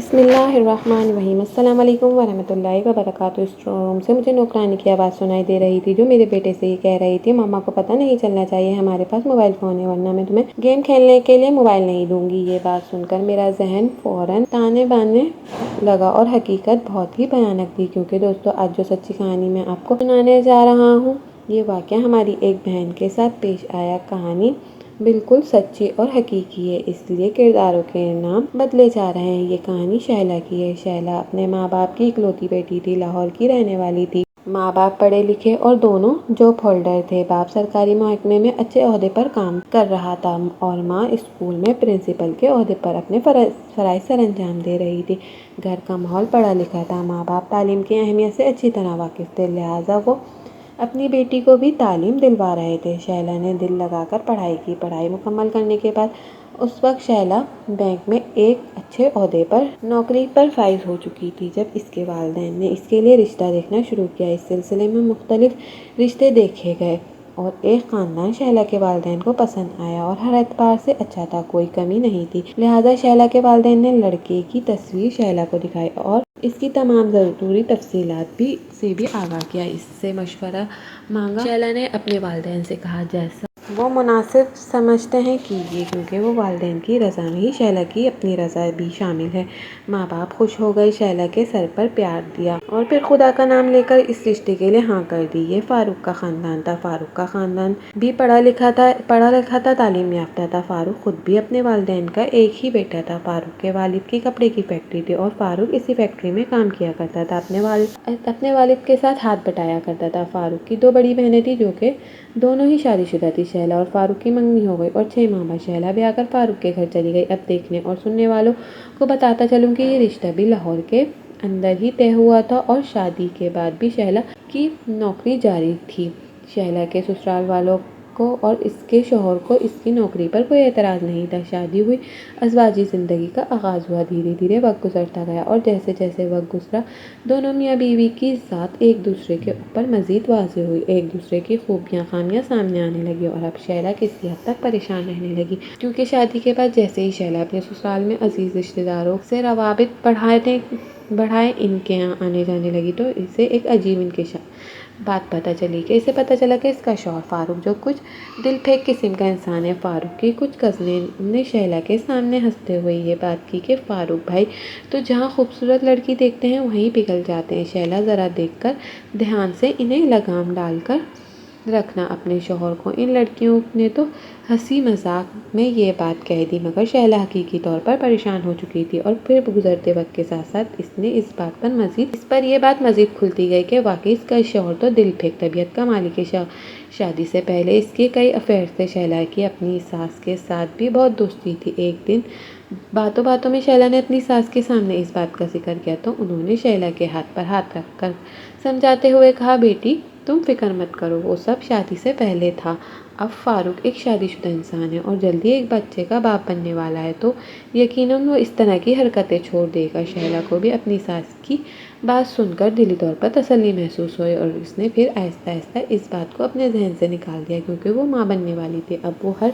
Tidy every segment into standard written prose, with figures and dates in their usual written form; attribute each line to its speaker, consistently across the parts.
Speaker 1: بسم اللہ الرحمن الرحیم۔ السلام علیکم ورحمۃ اللہ وبرکاتہ۔ اسٹور روم سے مجھے نوکرانی کی آواز سنائی دے رہی تھی جو میرے بیٹے سے یہ کہہ رہی تھی، ماما کو پتہ نہیں چلنا چاہیے ہمارے پاس موبائل فون ہے، ورنہ میں تمہیں گیم کھیلنے کے لیے موبائل نہیں دوں گی۔ یہ بات سن کر میرا ذہن فوراً تانے بانے لگا اور حقیقت بہت ہی بھیانک تھی، کیونکہ دوستو آج جو سچی کہانی میں آپ کو سنانے جا رہا ہوں یہ واقعہ ہماری ایک بہن کے ساتھ پیش آیا۔ کہانی بالکل سچی اور حقیقی ہے، اس لیے کرداروں کے نام بدلے جا رہے ہیں۔ یہ کہانی شہلا کی ہے۔ شہلا اپنے ماں باپ کی اکلوتی بیٹی تھی، لاہور کی رہنے والی تھی۔ ماں باپ پڑھے لکھے اور دونوں جاب ہولڈر تھے۔ باپ سرکاری محکمے میں اچھے عہدے پر کام کر رہا تھا اور ماں اسکول میں پرنسپل کے عہدے پر اپنے فرائض سر انجام دے رہی تھی۔ گھر کا ماحول پڑھا لکھا تھا، ماں باپ تعلیم کی اہمیت سے اچھی طرح واقف تھے، لہٰذا وہ اپنی بیٹی کو بھی تعلیم دلوا رہے تھے۔ شہلا نے دل لگا کر پڑھائی کی۔ پڑھائی مکمل کرنے کے بعد اس وقت شہلا بینک میں ایک اچھے عہدے پر نوکری پر فائز ہو چکی تھی جب اس کے والدین نے اس کے لیے رشتہ دیکھنا شروع کیا۔ اس سلسلے میں مختلف رشتے دیکھے گئے اور ایک خاندان شہلا کے والدین کو پسند آیا اور ہر اعتبار سے اچھا تھا، کوئی کمی نہیں تھی، لہٰذا شہلا کے والدین نے لڑکے کی تصویر شہلا کو دکھائی اور اس کی تمام ضروری تفصیلات سے بھی آگاہ کیا۔ اس سے مشورہ مانگا۔ شہلا نے اپنے والدین سے کہا جیسا وہ مناسب سمجھتے ہیں کیجیے، کیونکہ وہ والدین کی رضا میں ہی شہلا کی اپنی رضا بھی شامل ہے۔ ماں باپ خوش ہو گئے، شہلا کے سر پر پیار دیا اور پھر خدا کا نام لے کر اس رشتے کے لیے ہاں کر دی۔ یہ فاروق کا خاندان تھا۔ فاروق کا خاندان بھی پڑھا لکھا تھا، تعلیم یافتہ تھا۔ فاروق خود بھی اپنے والدین کا ایک ہی بیٹا تھا۔ فاروق کے والد کی کپڑے کی فیکٹری تھی اور فاروق اسی فیکٹری میں کام کیا کرتا تھا، اپنے والد کے ساتھ ہاتھ بٹایا کرتا تھا۔ فاروق کی دو بڑی بہنیں تھیں جو کہ دونوں ہی شادی شدہ تھی۔ شہلا اور فاروق کی منگنی ہو گئی اور 6 ماہ بعد شہلا بھی آ کر فاروق کے گھر چلی گئی۔ اب دیکھنے اور سننے والوں کو بتاتا چلوں کہ یہ رشتہ بھی لاہور کے اندر ہی طے ہوا تھا اور شادی کے بعد بھی شہلا کی نوکری جاری تھی۔ شہلا کے سسرال والوں کو اور اس کے شوہر کو اس کی نوکری پر کوئی اعتراض نہیں تھا۔ شادی ہوئی، ازواجی زندگی کا آغاز ہوا۔ دھیرے دھیرے وقت گزرتا گیا اور جیسے جیسے وقت گزرا دونوں میاں بیوی کی ذات ایک دوسرے کے اوپر مزید واضح ہوئی، ایک دوسرے کی خوبیاں خامیاں سامنے آنے لگی اور اب شہلا کسی حد تک پریشان رہنے لگی، کیونکہ شادی کے بعد جیسے ہی شہلا اپنے سسرال میں عزیز رشتہ داروں سے روابط بڑھائے ان کے یہاں آنے جانے لگی تو اسے ایک عجیب بات پتہ چلی کہ اسے پتہ چلا کہ اس کا شوہر فاروق جو کچھ دل پھینک قسم کا انسان ہے۔ فاروق کی کچھ کزنیں نے شہلا کے سامنے ہنستے ہوئے یہ بات کی کہ فاروق بھائی تو جہاں خوبصورت لڑکی دیکھتے ہیں وہیں پگھل جاتے ہیں۔ شہلا ذرا دیکھ کر دھیان سے انہیں لگام ڈال کر رکھنا اپنے شوہر کو۔ ان لڑکیوں نے تو ہنسی مذاق میں یہ بات کہہ دی، مگر شہلا حقیقی طور پر پریشان ہو چکی تھی اور پھر گزرتے وقت کے ساتھ ساتھ اس پر یہ بات مزید کھلتی گئی کہ واقعی اس کا شوہر تو دل پھینک طبیعت کا مالک ہے۔ شادی سے پہلے اس کے کئی افیئرز تھے۔ شہلا کی اپنی ساس کے ساتھ بھی بہت دوستی تھی۔ ایک دن باتوں باتوں میں شہلا نے اپنی ساس کے سامنے اس بات کا ذکر کیا تو انہوں نے شہلا کے ہاتھ پر ہاتھ رکھ کر سمجھاتے ہوئے کہا، بیٹی تم فکر مت کرو، وہ سب شادی سے پہلے تھا۔ اب فاروق ایک شادی شدہ انسان ہے اور جلدی ایک بچے کا باپ بننے والا ہے تو یقیناً وہ اس طرح کی حرکتیں چھوڑ دے گا۔ شہلا کو بھی اپنی ساس کی بات سن کر دلی طور پر تسلی محسوس ہوئی اور اس نے پھر آہستہ آہستہ اس بات کو اپنے ذہن سے نکال دیا، کیونکہ وہ ماں بننے والی تھی۔ اب وہ ہر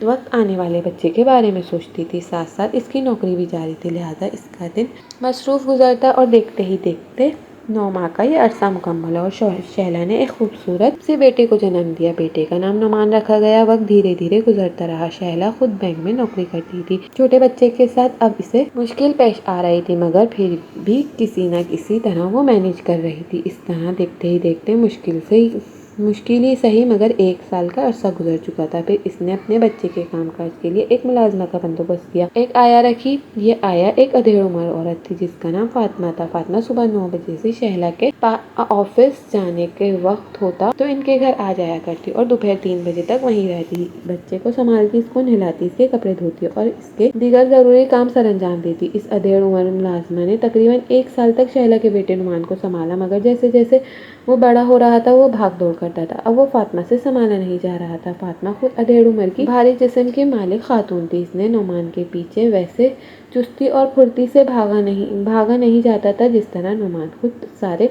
Speaker 1: وقت آنے والے بچے کے بارے میں سوچتی تھی، ساتھ ساتھ اس کی نوکری بھی جاری تھی، لہٰذا اس کا دن مصروف گزرتا اور دیکھتے ہی دیکھتے 9 ماہ کا یہ عرصہ مکمل اور شہلا نے ایک خوبصورت سے بیٹے کو جنم دیا۔ بیٹے کا نام نعمان رکھا گیا۔ وقت دھیرے دھیرے گزرتا رہا۔ شہلا خود بینک میں نوکری کرتی تھی۔ چھوٹے بچے کے ساتھ اب اسے مشکل پیش آ رہی تھی، مگر پھر بھی کسی نہ کسی طرح وہ مینیج کر رہی تھی۔ اس طرح دیکھتے ہی دیکھتے مشکل ہی صحیح مگر 1 سال کا عرصہ گزر چکا تھا۔ پھر اس نے اپنے بچے کے کام کاج کے لیے ایک ملازمہ کا بندوبست کیا، ایک آیا رکھی۔ یہ آیا ایک ادھیڑ عمر عورت تھی جس کا نام فاطمہ تھا۔ فاطمہ صبح 9 بجے سے شہلا کے آفس جانے کے وقت ہوتا تو ان کے گھر آ جایا کرتی اور دوپہر 3 بجے تک وہیں رہتی، بچے کو سنبھالتی، اس کو نہلاتی، اس کے کپڑے دھوتی اور اس کے دیگر ضروری کام سر انجام دیتی۔ اس ادھیڑ عمر ملازمہ نے تقریباً 1 سال تک شہلا کے بیٹے نعمان کو سنبھالا، مگر جیسے جیسے وہ بڑا ہو رہا تھا وہ بھاگ دوڑ کرتا تھا، اب وہ فاطمہ سے سنبھالا نہیں جا رہا تھا۔ فاطمہ خود ادھیڑ عمر کی بھاری جسم کی مالک خاتون تھی۔ اس نے نعمان کے پیچھے ویسے چستی اور پھرتی سے بھاگا نہیں جاتا تھا جس طرح نعمان خود سارے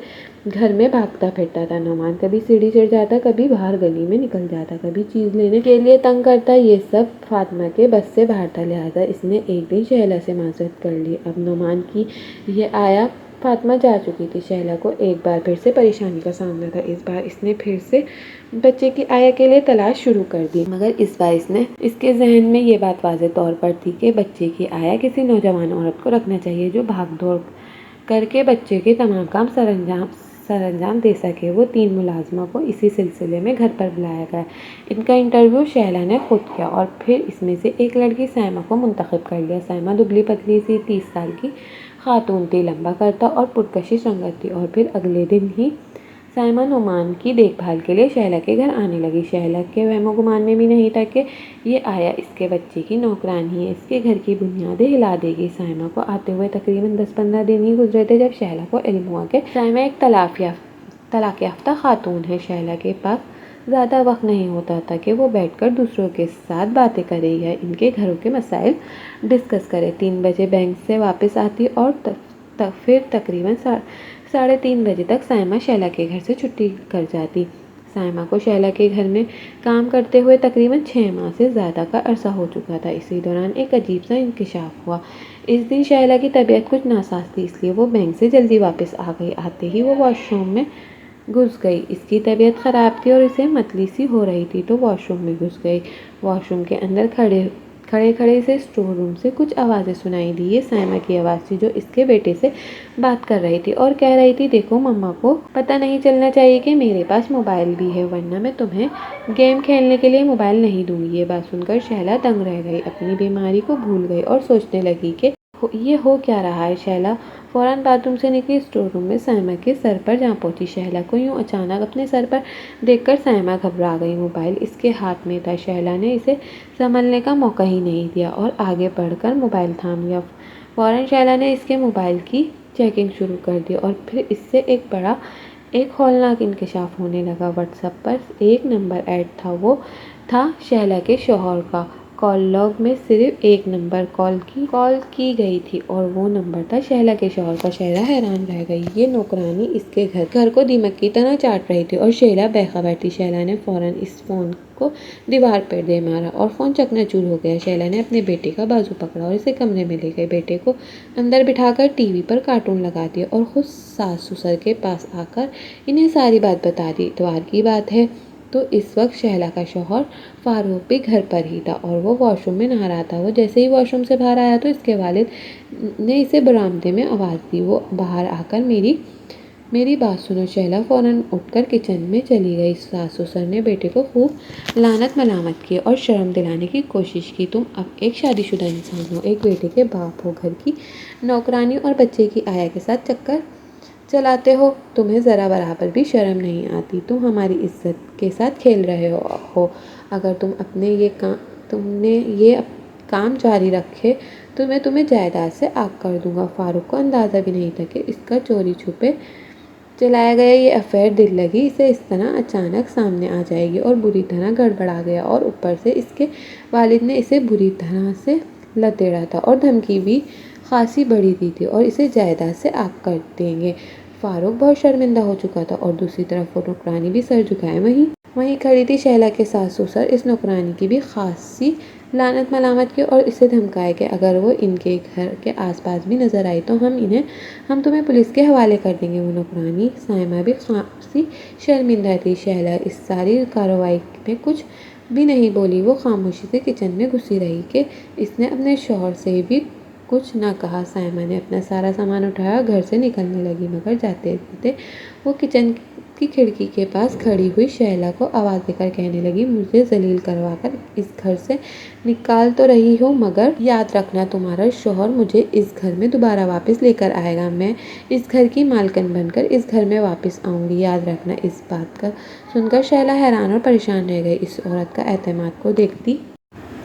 Speaker 1: گھر میں بھاگتا پھرتا تھا۔ نعمان کبھی سیڑھی چڑھ جاتا، کبھی باہر گلی میں نکل جاتا، کبھی چیز لینے کے لیے تنگ کرتا۔ یہ سب فاطمہ کے بس سے باہر تھا، لہٰذا اس نے ایک دن شہلا سے معذرت کر لی۔ اب نعمان کی یہ آیا فاطمہ جا چکی تھی۔ شہلا کو ایک بار پھر سے پریشانی کا سامنا تھا۔ اس بار اس نے پھر سے بچے کی آیا کے لیے تلاش شروع کر دی، مگر اس بار اس کے ذہن میں یہ بات واضح طور پر تھی کہ بچے کی آیا کسی نوجوان عورت کو رکھنا چاہیے جو بھاگ دوڑ کر کے بچے کے تمام کام سر انجام دے سکے۔ وہ 3 ملازموں کو اسی سلسلے میں گھر پر بلایا گیا۔ ان کا انٹرویو شہلا نے خود کیا اور پھر اس میں سے ایک لڑکی سائمہ کو منتخب کر لیا۔ سائمہ دبلی پتلی سی 30 سال کی خاتون تھی، لمبا کرتا اور پرکشش رنگت تھی، اور پھر اگلے دن ہی سائمہ نعمان کی دیکھ بھال کے لیے شہلا کے گھر آنے لگی۔ شہلا کے وہم و گمان میں بھی نہیں تھا کہ یہ آیا اس کے بچے کی نوکرانی ہے، اس کے گھر کی بنیادیں ہلا دے گی۔ سائمہ کو آتے ہوئے تقریباً 10-15 دن ہی گزرے تھے جب شہلا کو علم ہوا کہ سائمہ ایک طلاق یافتہ خاتون ہے۔ شہلا کے پاس زیادہ وقت نہیں ہوتا تھا کہ وہ بیٹھ کر دوسروں کے ساتھ باتیں کرے یا ان کے گھروں کے مسائل ڈسکس کرے۔ 3 بجے بینک سے واپس آتی اور پھر تقریباً 3:30 بجے تک سائمہ شہلا کے گھر سے چھٹی کر جاتی۔ سائمہ کو شہلا کے گھر میں کام کرتے ہوئے تقریباً 6 ماہ سے زیادہ کا عرصہ ہو چکا تھا۔ اسی دوران ایک عجیب سا انکشاف ہوا۔ اس دن شہلا کی طبیعت کچھ ناساز تھی، اس لیے وہ بینک سے جلدی واپس آ گئی۔ آتے ہی وہ واش روم میں گھس گئی۔ اس کی طبیعت خراب تھی اور اسے متلی سی ہو رہی تھی تو واش روم میں گھس گئی۔ واش روم کے اندر کھڑے اسے اسٹور روم سے کچھ آوازیں سنائی دی۔ یہ سائمہ کی آواز تھی جو اس کے بیٹے سے بات کر رہی تھی اور کہہ رہی تھی، دیکھو مما کو پتہ نہیں چلنا چاہیے کہ میرے پاس موبائل بھی ہے، ورنہ میں تمہیں گیم کھیلنے کے لیے موبائل نہیں دوں گی۔ یہ بات سن کر شہلا دنگ رہ گئی، اپنی بیماری کو بھول گئی اور سوچنے لگی کہ یہ ہو کیا رہا ہے۔ شہلا فوراً باتھ روم سے نکلی، اسٹور روم میں سائمہ کے سر پر جا پہنچی۔ شہلا کو یوں اچانک اپنے سر پر دیکھ کر سائمہ گھبرا گئی۔ موبائل اس کے ہاتھ میں تھا، شہلا نے اسے سنبھلنے کا موقع ہی نہیں دیا اور آگے بڑھ کر موبائل تھام لیا۔ فوراً شہلا نے اس کے موبائل کی چیکنگ شروع کر دی اور پھر اس سے ایک ہولناک انکشاف ہونے لگا۔ واٹس ایپ پر ایک نمبر ایڈ تھا، وہ تھا شہلا کے شوہر کا۔ کال لاگ میں صرف ایک نمبر کال کی گئی تھی اور وہ نمبر تھا شہلا کے شوہر کا۔ شہلا حیران رہ گئی، یہ نوکرانی اس کے گھر کو دیمک کی طرح چاٹ رہی تھی اور شہلا بےخبر تھی۔ شہلا نے فوراً اس فون کو دیوار پر دے مارا اور فون چکنا چور ہو گیا۔ شہلا نے اپنے بیٹے کا بازو پکڑا اور اسے کمرے میں لے گئی، بیٹے کو اندر بٹھا کر ٹی وی پر کارٹون لگا دیا اور خود ساس سسر کے پاس آ کر انہیں ساری بات بتا دی۔ اتوار کی بات ہے تو اس وقت شہلا کا شوہر فاروق بھی گھر پر ہی تھا اور وہ واش روم میں نہا رہا تھا۔ وہ جیسے ہی واش روم سے باہر آیا تو اس کے والد نے اسے برآمدے میں آواز دی، وہ باہر آ کر میری بات سنو۔ شہلا فوراً اٹھ کر کچن میں چلی گئی۔ ساس سسر نے بیٹے کو خوب لعنت ملامت کی اور شرم دلانے کی کوشش کی، تم اب ایک شادی شدہ انسان ہو، ایک بیٹے کے باپ ہو، گھر کی نوکرانی اور بچے کی آیا کے ساتھ چکر چلاتے ہو، تمہیں ذرا برابر بھی شرم نہیں آتی، تم ہماری عزت کے ساتھ کھیل رہے ہو۔ اگر تم نے یہ کام جاری رکھے تو میں تمہیں جائیداد سے آگ کر دوں گا۔ فاروق کو اندازہ بھی نہیں تھا کہ اس کا چوری چھپے چلایا گیا یہ افیئر دل لگی اسے اس طرح اچانک سامنے آ جائے گی اور بری طرح گڑبڑا گیا، اور اوپر سے اس کے والد نے اسے بری طرح سے لتیڑا تھا اور دھمکی بھی خاصی بڑی دی تھی اور اسے جائیداد سے آگ کر دیں گے۔ فاروق بہت شرمندہ ہو چکا تھا اور دوسری طرف وہ نوکرانی بھی سر جھکائے وہیں کھڑی تھی۔ شہلا کے ساس سسر اس نوکرانی کی بھی خاصی لعنت ملامت کی اور اسے دھمکائے کہ اگر وہ ان کے گھر کے آس پاس بھی نظر آئی تو ہم تمہیں پولیس کے حوالے کر دیں گے۔ وہ نوکرانی سائمہ بھی خاصی شرمندہ تھی۔ شہلا اس ساری کارروائی میں کچھ بھی نہیں بولی، وہ خاموشی سے کچن میں گھسی رہی کہ اس نے اپنے شوہر سے بھی کچھ نہ کہا۔ سائمہ نے اپنا سارا سامان اٹھایا اور گھر سے نکلنے لگی، مگر جاتے جاتے وہ کچن کی کھڑکی کے پاس کھڑی ہوئی شہلا کو آواز دے کر کہنے لگی، مجھے ذلیل کروا کر اس گھر سے نکال تو رہی ہو، مگر یاد رکھنا تمہارا شوہر مجھے اس گھر میں دوبارہ واپس لے کر آئے گا، میں اس گھر کی مالکن بن کر اس گھر میں واپس آؤں گی، یاد رکھنا۔ اس بات کا سن کر شہلا حیران اور پریشان رہ گئی۔ اس عورت کا اعتماد کو دیکھتی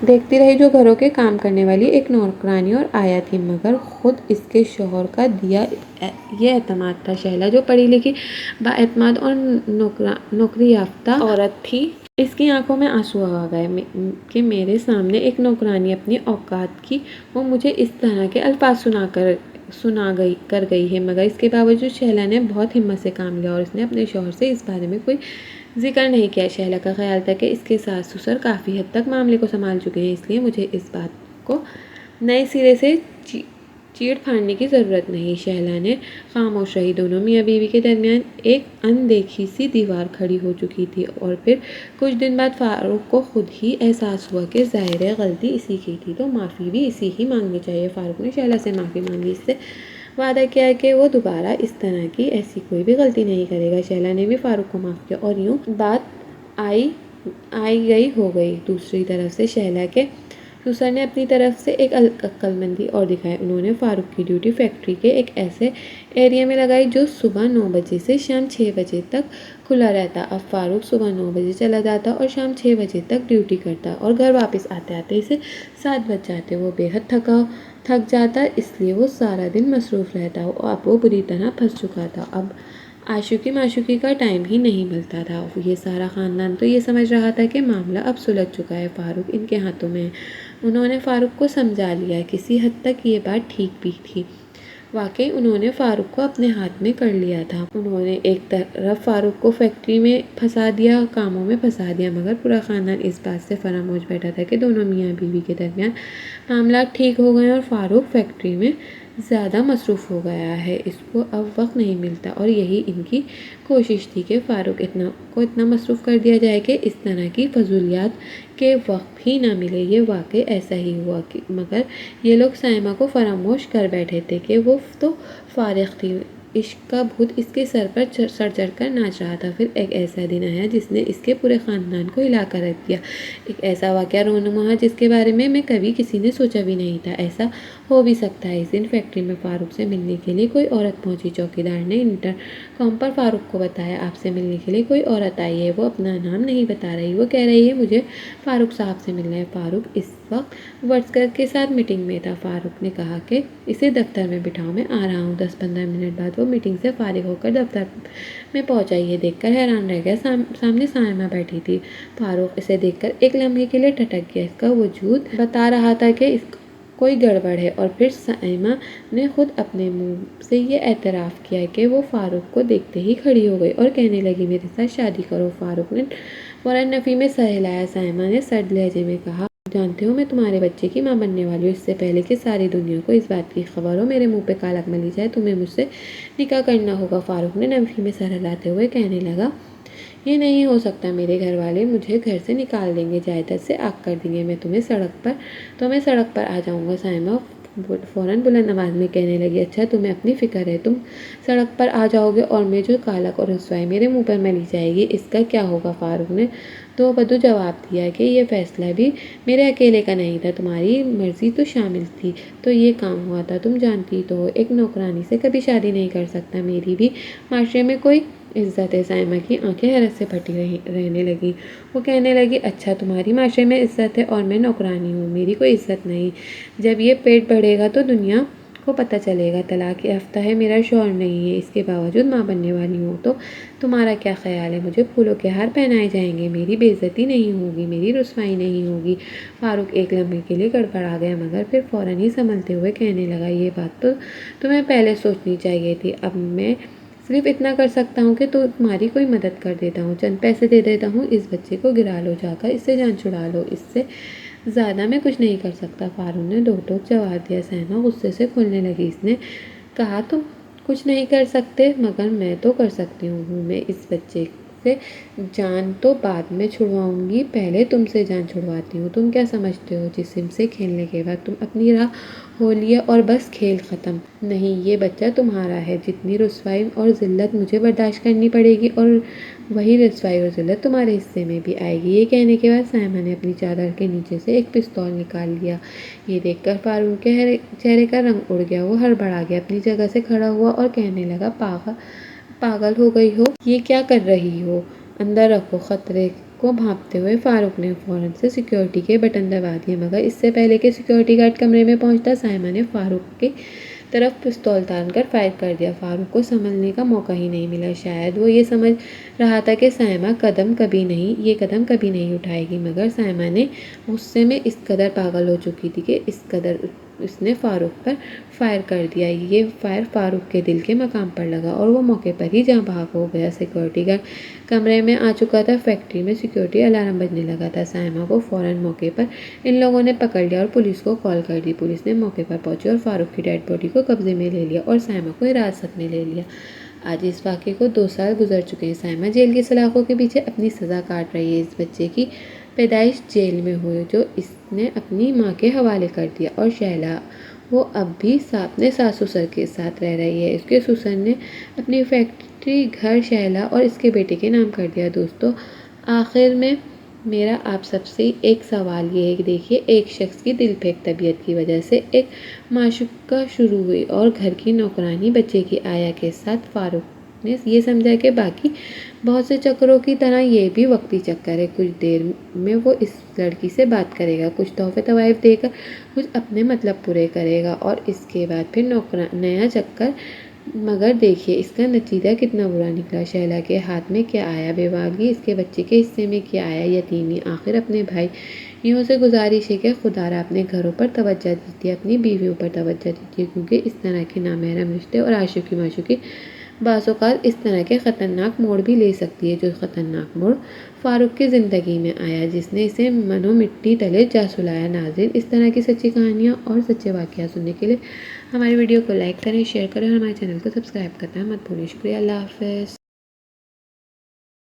Speaker 1: دیکھتی رہی جو گھروں کے کام کرنے والی ایک نوکرانی اور آیا تھی، مگر خود اس کے شوہر کا دیا یہ اعتماد تھا۔ شہلا جو پڑھی لکھی، بااعتماد اور نوکری یافتہ عورت تھی، اس کی آنکھوں میں آنسو آ گئے کہ میرے سامنے ایک نوکرانی اپنی اوقات کی وہ مجھے اس طرح کے الفاظ کر گئی ہے، مگر اس کے باوجود شہلا نے بہت ہمت سے کام لیا اور اس نے اپنے شوہر سے اس بارے میں کوئی ذکر نہیں کیا۔ شہلا کا خیال تھا کہ اس کے ساس سسر کافی حد تک معاملے کو سنبھال چکے ہیں، اس لیے مجھے اس بات کو نئے سرے سے چیڑ پھاڑنے کی ضرورت نہیں۔ شہلا نے خاموش رہی۔ دونوں میاں بیوی کے درمیان ایک اندیکھی سی دیوار کھڑی ہو چکی تھی، اور پھر کچھ دن بعد فاروق کو خود ہی احساس ہوا کہ ظاہر ہے غلطی اسی کی تھی تو معافی بھی اسی ہی مانگنی چاہیے۔ فاروق نے شہلا سے معافی مانگی، اس سے وعدہ کیا کہ وہ دوبارہ اس طرح کی ایسی کوئی بھی غلطی نہیں کرے گا۔ شہلا نے بھی فاروق کو معاف کیا اور یوں بات آئی گئی ہو گئی۔ دوسری طرف سے شہلا کے سسر نے اپنی طرف سے ایک عقل مندی اور دکھائی۔ انہوں نے فاروق کی ڈیوٹی فیکٹری کے ایک ایسے ایریا میں لگائی جو صبح 9 بجے سے شام 6 بجے تک کھلا رہتا۔ اب فاروق صبح 9 بجے چلا جاتا اور شام 6 بجے تک ڈیوٹی کرتا اور گھر واپس آتے آتے اسے 7 بج جاتے۔ وہ بے حد تھک جاتا، اس لیے وہ سارا دن مصروف رہتا۔ اب وہ بری طرح پھنس چکا تھا، اب عاشقی معشوقی کا ٹائم ہی نہیں ملتا تھا۔ یہ سارا خاندان تو یہ سمجھ رہا تھا کہ معاملہ اب سلجھ چکا ہے، فاروق ان کے ہاتھوں میں ہے۔ انہوں نے فاروق کو سمجھا لیا، کسی حد تک یہ بات ٹھیک بھی تھی۔ واقعی انہوں نے فاروق کو اپنے ہاتھ میں کر لیا تھا۔ انہوں نے ایک طرف فاروق کو فیکٹری میں پھنسا دیا، کاموں میں پھنسا دیا، مگر پورا خاندان اس بات سے فراموش بیٹھا تھا کہ دونوں میاں بیوی کے درمیان معاملات ٹھیک ہو گئے اور فاروق فیکٹری میں زیادہ مصروف ہو گیا ہے، اس کو اب وقت نہیں ملتا، اور یہی ان کی کوشش تھی کہ فاروق کو اتنا مصروف کر دیا جائے کہ اس طرح کی فضولیات کے وقت ہی نہ ملے۔ یہ واقعی ایسا ہی ہوا، مگر یہ لوگ سائمہ کو فراموش کر بیٹھے تھے کہ وہ تو فارغ تھی۔ عشق کا بھوت اس کے سر پر چڑھ کر ناچ رہا تھا۔ پھر ایک ایسا دن آیا جس نے اس کے پورے خاندان کو ہلا کر رکھ دیا، ایک ایسا واقعہ رونما جس کے بارے میں کبھی کسی نے سوچا بھی نہیں تھا ایسا ہو بھی سکتا ہے۔ اس دن فیکٹری میں فاروق سے ملنے کے لیے کوئی عورت پہنچی۔ چوکیدار نے انٹر کام پر فاروق کو بتایا، آپ سے ملنے کے لیے کوئی عورت آئی ہے۔ وہ اپنا نام نہیں بتا رہی، وہ کہہ رہی ہے مجھے فاروق صاحب سے ملنا ہے۔ فاروق اس وقت ورکر کے ساتھ میٹنگ میں تھا۔ فاروق نے کہا کہ اسے دفتر میں بٹھاؤ، میں آ رہا ہوں۔ 10-15 منٹ بعد وہ میٹنگ سے فارغ ہو کر دفتر میں پہنچا۔ یہ دیکھ کر حیران رہ گیا، سامنے سائمہ بیٹھی تھی۔ فاروق اسے دیکھ کر ایک لمحے کے لیے ٹھٹک گیا، اس کا وجود بتا رہا تھا کہ کوئی گڑبڑ ہے، اور پھر سائمہ نے خود اپنے منہ سے یہ اعتراف کیا کہ وہ فاروق کو دیکھتے ہی کھڑی ہو گئی اور کہنے لگی میرے ساتھ شادی کرو۔ فاروق نے فوراً نفی میں سر ہلایا۔ سائمہ نے سرد لہجے میں کہا، جانتے ہو میں تمہارے بچے کی ماں بننے والی ہوں، اس سے پہلے کہ ساری دنیا کو اس بات کی خبر ہو میرے منہ پہ کالک ملی جائے تمہیں مجھ سے نکاح کرنا ہوگا۔ فاروق نے نفی میں سر ہلاتے ہوئے کہنے لگا، یہ نہیں ہو سکتا، میرے گھر والے مجھے گھر سے نکال دیں گے، جائیداد سے آگ کر دیں گے، میں تمہیں سڑک پر آ جاؤں گا۔ سائمہ فوراً بلند آواز میں کہنے لگی، اچھا تمہیں اپنی فکر ہے، تم سڑک پر آ جاؤ گے اور میں جو کالک اور رسوائی میرے منہ پر ملی جائے گی اس کا کیا ہوگا؟ فاروق نے دو بدو جواب دیا کہ یہ فیصلہ بھی میرے اکیلے کا نہیں تھا، تمہاری مرضی تو شامل تھی تو یہ کام ہوا تھا، تم جانتی تو ہو ایک نوکرانی سے کبھی شادی نہیں کر سکتا، میری بھی معاشرے میں کوئی عزت ہے۔ سائمہ کی آنکھیں حیرت سے پھٹی رہنے لگی، وہ کہنے لگی، اچھا تمہاری معاشرے میں عزت ہے اور میں نوکرانی ہوں، میری کوئی عزت نہیں، جب یہ پیٹ بڑھے گا تو دنیا کو پتہ چلے گا۔ طلاق یافتہ ہے، میرا شوہر نہیں ہے، اس کے باوجود ماں بننے والی ہوں، تو تمہارا کیا خیال ہے؟ مجھے پھولوں کے ہار پہنائے جائیں گے، میری بے عزتی نہیں ہوگی، میری رسوائی نہیں ہوگی۔ فاروق ایک لمحے کے لیے گڑبڑا گیا، مگر پھر فوراً ہی سنبھلتے ہوئے کہنے لگا، یہ بات تو تمہیں پہلے سوچنی چاہیے تھی، اب میں صرف اتنا کر سکتا ہوں کہ تمہاری کوئی مدد کر دیتا ہوں، چند پیسے دے دیتا ہوں، اس بچے کو گرا لو، جا کر اس سے جان چھڑا لو، اس سے زیادہ میں کچھ نہیں کر سکتا۔ فاروق نے دو ٹوک جواب دیا۔ سائمہ غصے سے کھلنے لگی، اس نے کہا، تم کچھ نہیں کر سکتے مگر میں تو کر سکتی ہوں، میں اس بچے سے جان تو بعد میں چھڑواؤں گی، پہلے تم سے جان چھڑواتی ہوں۔ تم کیا سمجھتے ہو جسم سے کھیلنے کے بعد تم اپنی راہ ہو لیا اور بس کھیل ختم؟ نہیں، یہ بچہ تمہارا ہے، جتنی رسوائی اور ذلت مجھے برداشت کرنی پڑے گی اور وہی رسوائی اور ذلت تمہارے حصے میں بھی آئے گی۔ یہ کہنے کے بعد سائمہ نے اپنی چادر کے نیچے سے ایک پستول نکال لیا۔ یہ دیکھ کر فاروق کے چہرے کا رنگ اڑ گیا، وہ ہڑبڑا گیا، اپنی جگہ سے کھڑا ہوا اور کہنے لگا، پاگل ہو گئی ہو، یہ کیا کر رہی ہو؟ اندر رکھو، خطرے کو بھانپتے ہوئے فاروق نے فوراً سے سیکیورٹی کے بٹن دبا دیے، مگر اس سے پہلے کہ سیکیورٹی گارڈ کمرے میں پہنچتا، سائمہ نے فاروق کی طرف پستول تان کر فائر کر دیا۔ فاروق کو سنبھلنے کا موقع ہی نہیں ملا۔ شاید وہ یہ سمجھ رہا تھا کہ سائمہ یہ قدم کبھی نہیں اٹھائے گی، مگر سائمہ نے غصے میں اس قدر پاگل ہو چکی تھی کہ اس نے فاروق پر فائر کر دیا۔ یہ فائر فاروق کے دل کے مقام پر لگا اور وہ موقع پر ہی جہاں بھاگ ہو گیا۔ سیکیورٹی گارڈ کمرے میں آ چکا تھا۔ فیکٹری میں سیکیورٹی الارم بجنے لگا تھا۔ سائمہ کو فوراً موقع پر ان لوگوں نے پکڑ لیا اور پولیس کو کال کر دی۔ پولیس نے موقع پر پہنچی اور فاروق کی ڈیڈ باڈی کو قبضے میں لے لیا اور سائمہ کو حراست میں لے لیا۔ آج اس واقعے کو 2 سال گزر چکے ہیں۔ سائمہ جیل کی سلاخوں کے پیچھے اپنی سزا کاٹ رہی ہے۔ اس بچے کی پیدائش جیل میں ہوئی جو اس نے اپنی ماں کے حوالے کر دیا، اور شہلا وہ اب بھی اپنے ساس سسر کے ساتھ رہ رہی ہے۔ اس کے سسر نے اپنی فیکٹری گھر شہلا اور اس کے بیٹے کے نام کر دیا۔ دوستو، آخر میں میرا آپ سب سے ایک سوال یہ ہے کہ دیکھیے، ایک شخص کی دل پھینک طبیعت کی وجہ سے ایک معشوقہ شروع ہوئی اور گھر کی نوکرانی بچے کی آیا کے ساتھ فاروق نے یہ سمجھا کہ باقی بہت سے چکروں کی طرح یہ بھی وقتی چکر ہے۔ کچھ دیر میں وہ اس لڑکی سے بات کرے گا، کچھ تحفے طوائف دے کر کچھ اپنے مطلب پورے کرے گا، اور اس کے بعد پھر نیا چکر۔ مگر دیکھیے اس کا نتیجہ کتنا برا نکلا۔ شہلا کے ہاتھ میں کیا آیا؟ بیواگی۔ اس کے بچے کے حصے میں کیا آیا؟ یتیمی۔ آخر اپنے بھائیوں سے گزارش ہے کہ خدا را اپنے گھروں پر توجہ دیجیے، اپنی بیویوں پر توجہ دیجیے، کیونکہ اس طرح کے نامحرم رشتے اور عاشقی معشوقی بعض اوقات اس طرح کے خطرناک موڑ بھی لے سکتی ہے، جو خطرناک موڑ فاروق کی زندگی میں آیا، جس نے اسے منو مٹی تلے جا سلایا۔ ناظرین، اس طرح کی سچی کہانیاں اور سچے واقعات سننے کے لیے ہماری ویڈیو کو لائک کریں، شیئر کریں اور ہمارے چینل کو سبسکرائب کرنا مت بھولیں۔ شکریہ، اللہ حافظ۔